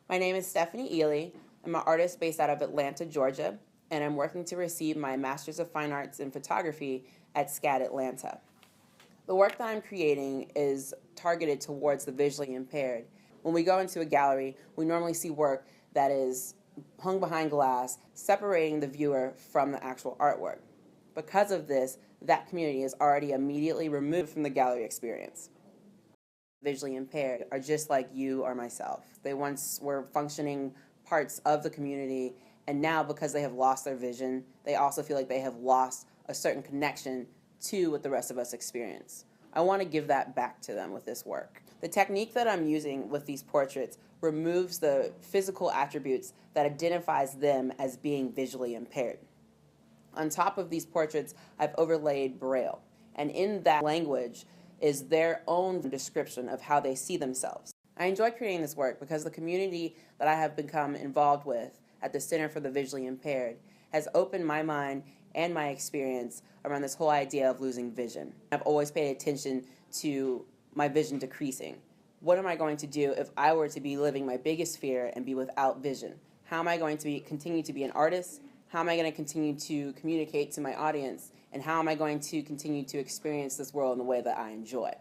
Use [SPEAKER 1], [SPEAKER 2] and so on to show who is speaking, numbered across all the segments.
[SPEAKER 1] My name is Stephanie Eley. I'm an artist based out of Atlanta, Georgia, and I'm working to receive my Master's of Fine Arts in Photography at SCAD Atlanta. The work that I'm creating is targeted towards the visually impaired. When we go into a gallery, we normally see work that is hung behind glass, separating the viewer from the actual artwork. Because of this, that community is already immediately removed from the gallery experience. Visually impaired are just like you or myself. They once were functioning parts of the community, and now because they have lost their vision, they also feel like they have lost a certain connection to what the rest of us experience. I want to give that back to them with this work. The technique that I'm using with these portraits removes the physical attributes that identifies them as being visually impaired. On top of these portraits, I've overlaid Braille, and in that language is their own description of how they see themselves. I enjoy creating this work because the community that I have become involved with at the Center for the Visually Impaired has opened my mind and my experience around this whole idea of losing vision. I've always paid attention to my vision decreasing. What am I going to do if I were to be living my biggest fear and be without vision? How am I going to continue to be an artist? How am I going to continue to communicate to my audience? And how am I going to continue to experience this world in the way that I enjoy?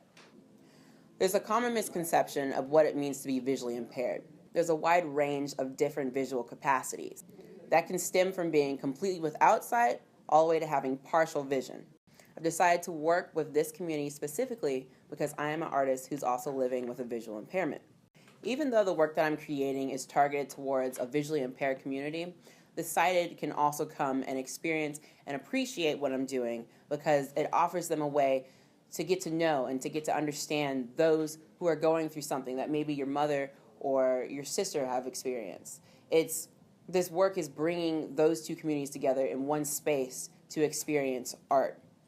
[SPEAKER 1] There's a common misconception of what it means to be visually impaired. There's a wide range of different visual capacities that can stem from being completely without sight all the way to having partial vision. I've decided to work with this community specifically because I am an artist who's also living with a visual impairment. Even though the work that I'm creating is targeted towards a visually impaired community, the sighted can also come and experience and appreciate what I'm doing because it offers them a way to get to know and to get to understand those who are going through something that maybe your mother or your sister have experienced. This work is bringing those two communities together in one space to experience art.